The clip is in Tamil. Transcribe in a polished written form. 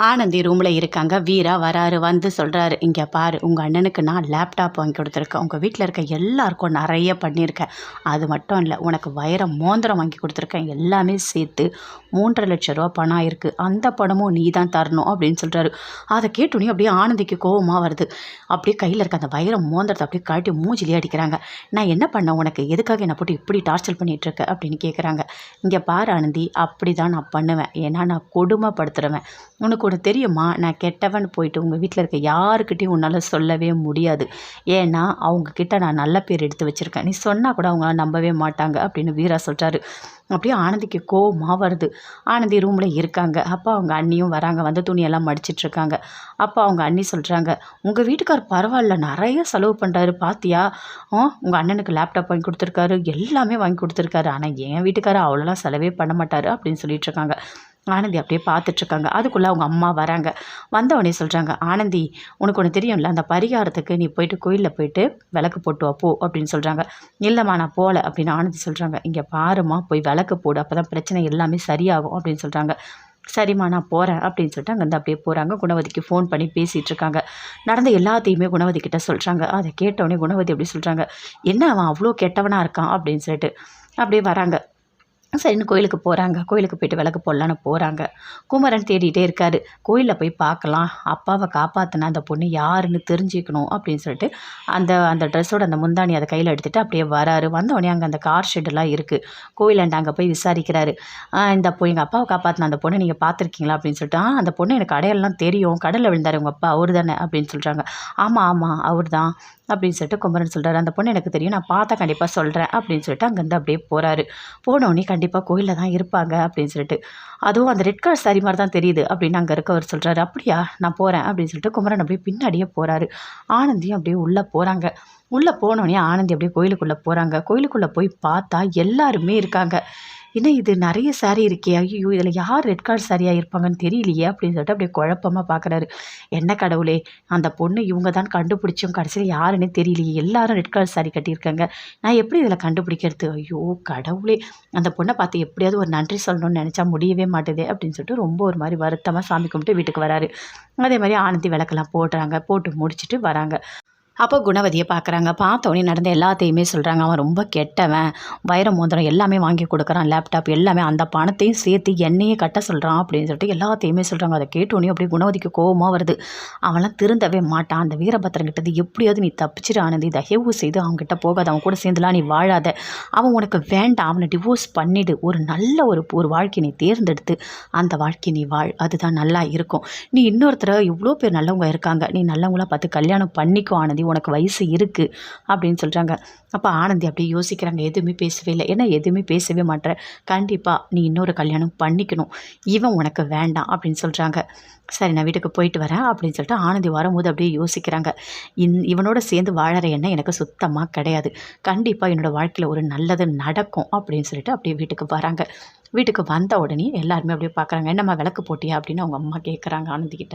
ஆனந்தி ரூமில் இருக்காங்க. வீரா வராரு. வந்து சொல்கிறாரு, இங்கே பாரு, உங்கள் அண்ணனுக்கு நான் லேப்டாப் வாங்கி கொடுத்துருக்கேன். உங்கள் வீட்டில் இருக்க எல்லாருக்கும் நிறைய பண்ணியிருக்கேன். அது மட்டும் இல்லை, உனக்கு வைர மோதிரம் வாங்கி கொடுத்துருக்கேன். எல்லாமே சேர்த்து 3,50,000 ரூபா பணம் இருக்குது. அந்த பணமும் நீ தான் தரணும் அப்படின்னு சொல்கிறாரு. அதை கேட்டோன்னே அப்படியே ஆனந்திக்கு கோவமாக வருது. அப்படியே கையில் இருக்க அந்த வைர மோதிரத்தை அப்படியே கழட்டி மூஞ்சிலே அடிக்கிறாங்க. நான் என்ன பண்ண உனக்கு, எதுக்காக என்னை போட்டு இப்படி டார்ச்சர் பண்ணிகிட்ருக்க அப்படின்னு கேட்குறாங்க. இங்கே பாரு ஆனந்தி, அப்படி தான் நான் பண்ணுவேன். ஏன்னா நான் கொடுமைப்படுத்துகிறவன். உனக்கு ஒன்று தெரியுமா, நான் கெட்டவன் போயிட்டு உங்கள் வீட்டில் இருக்க யாருக்கிட்டையும் உன்னால் சொல்லவே முடியாது. ஏன்னா அவங்கக்கிட்ட நான் நல்ல பேர் எடுத்து வச்சுருக்கேன். நீ சொன்னால் கூட அவங்களால நம்பவே மாட்டாங்க அப்படின்னு வீரா சொல்கிறாரு. அப்படியே ஆனந்திக்கு கோவமாக வருது. ஆனந்தி ரூமில் இருக்காங்க. அப்போ அவங்க அண்ணியும் வராங்க. வந்து துணியெல்லாம் மடிச்சிட்ருக்காங்க. அப்போ அவங்க அண்ணி சொல்கிறாங்க, உங்கள் வீட்டுக்கார் பரவாயில்ல, நிறைய செலவு பண்ணுறாரு பார்த்தியா. உங்கள் அண்ணனுக்கு லேப்டாப் வாங்கி கொடுத்துருக்காரு, எல்லாமே வாங்கி கொடுத்துருக்காரு. ஆனால் என் வீட்டுக்காரர் அவ்வளோலாம் செலவே பண்ண மாட்டார் அப்படின்னு சொல்லிட்டுருக்காங்க. ஆனந்தி அப்படியே பார்த்துட்ருக்காங்க. அதுக்குள்ளே அவங்க அம்மா வராங்க. வந்தவொடனே சொல்கிறாங்க, ஆனந்தி, உனக்கு ஒன்று தெரியும்ல, அந்த பரிகாரத்துக்கு நீ போயிட்டு கோயிலில் போயிட்டு விளக்கு போட்டு வா போ அப்படின்னு சொல்கிறாங்க. இல்லைம்மா நான் போகல அப்படின்னு ஆனந்தி சொல்கிறாங்க. இங்கே பாருமா, போய் விளக்கு போடு, அப்போ தான் பிரச்சனை எல்லாமே சரியாகும் அப்படின்னு சொல்கிறாங்க. சரிம்மா நான் போகிறேன் அப்படின்னு சொல்லிட்டு அங்கேருந்து அப்படியே போகிறாங்க. குணவதிக்கு ஃபோன் பண்ணி பேசிகிட்டு இருக்காங்க. நடந்த எல்லாத்தையுமே குணவதி கிட்ட சொல்கிறாங்க. அதை கேட்டவுடனே குணவதி அப்படி சொல்கிறாங்க, என்ன அவன் அவ்வளோ கெட்டவனாக இருக்கான் அப்படின்னு சொல்லிட்டு அப்படியே வராங்க. சரின்னு கோயிலுக்கு போகிறாங்க. கோயிலுக்கு போய்ட்டு விளக்கு போடலான்னு போகிறாங்க. குமரன் தேடிகிட்டே இருக்காரு. கோயிலில் போய் பார்க்கலாம், அப்பாவை காப்பாற்றின அந்த பொண்ணு யாருன்னு தெரிஞ்சுக்கணும் அப்படின்னு சொல்லிட்டு அந்த அந்த ட்ரெஸ்ஸோட அந்த முந்தாணி அதை கையில் எடுத்துகிட்டு அப்படியே வராரு. வந்தவொடனே அங்கே அந்த கார் ஷெட்டெல்லாம் இருக்குது. கோயிலாண்ட அங்கே போய் விசாரிக்கிறாரு. எங்கள் அப்பாவை காப்பாற்றின அந்த பொண்ணை நீங்கள் பார்த்துருக்கீங்களா அப்படின்னு சொல்லிட்டு, அந்த பொண்ணு எனக்கு அடையாளம்லாம் தெரியும், கடலில் விழுந்தார் உங்கள் அப்பா, அவர் தானே அப்படின்னு சொல்கிறாங்க. ஆமாம் ஆமாம் அவர் தான் அப்படின்னு சொல்லிட்டு குமரன் சொல்கிறாரு. அந்த பொண்ணு எனக்கு தெரியும், நான் பார்த்தா கண்டிப்பாக சொல்கிறேன் அப்படின்னு சொல்லிட்டு அங்கேருந்து அப்படியே போகிறாரு. போனோடனே கண்டிப்பாக கோயிலில் தான் இருப்பாங்க அப்படின்னு சொல்லிட்டு, அதுவும் அந்த ரெட் கலர் சாரி மாதிரி தான் தெரியுது அப்படின்னு அங்கே இருக்கவர் சொல்கிறாரு. அப்படியா, நான் போகிறேன் அப்படின்னு சொல்லிட்டு குமரன் அப்படியே பின்னாடியே போகிறாரு. ஆனந்தியும் அப்படியே உள்ளே போகிறாங்க. உள்ளே போனோடனே ஆனந்தி அப்படியே கோயிலுக்குள்ளே போகிறாங்க. கோயிலுக்குள்ளே போய் பார்த்தா எல்லாருமே இருக்காங்க. என்ன இது நிறைய சாரீ இருக்கே, ஐயோ இதில் யார் ரெட் கலர் சாரியாக இருப்பாங்கன்னு தெரியலையே அப்படின்னு சொல்லிட்டு அப்படியே குழப்பமாக பார்க்குறாரு. என்ன கடவுளே, அந்த பொண்ணு இவங்க தான் கண்டுபிடிச்சோம், கடைசியில் யாருன்னு தெரியலையே, எல்லாரும் ரெட் கலர் சாரி கட்டியிருக்காங்க, நான் எப்படி இதில் கண்டுபிடிக்கிறது, ஐயோ கடவுளே, அந்த பொண்ணை பார்த்து எப்படியாவது ஒரு நன்றி சொல்லணும்னு நினச்சா முடியவே மாட்டேதே அப்படின்னு சொல்லிட்டு ரொம்ப ஒரு மாதிரி வருத்தமாக சாமி கும்பிட்டு வீட்டுக்கு வராரு. அதே மாதிரி ஆனந்தி விளக்கெல்லாம் போடுறாங்க. போட்டு முடிச்சுட்டு வராங்க. அப்போ குணவதியை பார்க்குறாங்க. பார்த்தோன்னே நடந்த எல்லாத்தையுமே சொல்கிறாங்க. அவன் ரொம்ப கெட்டவன், வைர மோதிரம் எல்லாமே வாங்கி கொடுக்குறான், லேப்டாப் எல்லாமே, அந்த பணத்தையும் சேர்த்து என்னையே கட்ட சொல்கிறான் அப்படின்னு சொல்லிட்டு எல்லாத்தையுமே சொல்கிறாங்க. அதை கேட்டோன்னே அப்படியே குணவதிக்கு கோவமாக வருது. அவன்லாம் திருந்தவே மாட்டான். அந்த வீரபத்திரன் கிட்டது எப்படியாவது நீ தப்பிச்சிரு ஆனந்தி, தயவு செய்து அவங்ககிட்ட போகாத, அவன் கூட சேர்ந்துலாம் நீ வாழாத, அவன் உனக்கு வேண்டாம், அவனை டிவோர்ஸ் பண்ணிவிடு, ஒரு நல்ல ஒரு வாழ்க்கை நீ தேர்ந்தெடுத்து அந்த வாழ்க்கை நீ வாழ், அதுதான் நல்லா இருக்கும். நீ இன்னொருத்தர இவ்வளோ பேர் நல்லவங்க இருக்காங்க, நீ நல்லவங்களாம் பார்த்து கல்யாணம் பண்ணிக்கோ ஆனந்தி, உனக்கு வயசு இருக்குது அப்படின்னு சொல்கிறாங்க. அப்போ ஆனந்தி அப்படியே யோசிக்கிறாங்க. எதுவுமே பேசவே இல்லை. ஏன்னா எதுவுமே பேசவே மாட்டேற, கண்டிப்பாக நீ இன்னொரு கல்யாணம் பண்ணிக்கணும், இவன் உனக்கு வேண்டாம் அப்படின்னு சொல்கிறாங்க. சரி நான் வீட்டுக்கு போயிட்டு வரேன் அப்படின்னு சொல்லிட்டு ஆனந்தி வரும்போது அப்படியே யோசிக்கிறாங்க. இவனோட சேர்ந்து வாழற எண்ணம் எனக்கு சுத்தமாக கிடையாது, கண்டிப்பாக என்னோடய வாழ்க்கையில் ஒரு நல்லது நடக்கும் அப்படின்னு சொல்லிட்டு அப்படியே வீட்டுக்கு வராங்க. வீட்டுக்கு வந்த உடனே எல்லாருமே அப்படியே பார்க்குறாங்க. என்னம்மா விளக்கு போட்டியா அப்படின்னு அவங்க அம்மா கேட்குறாங்க ஆனந்திக்கிட்ட.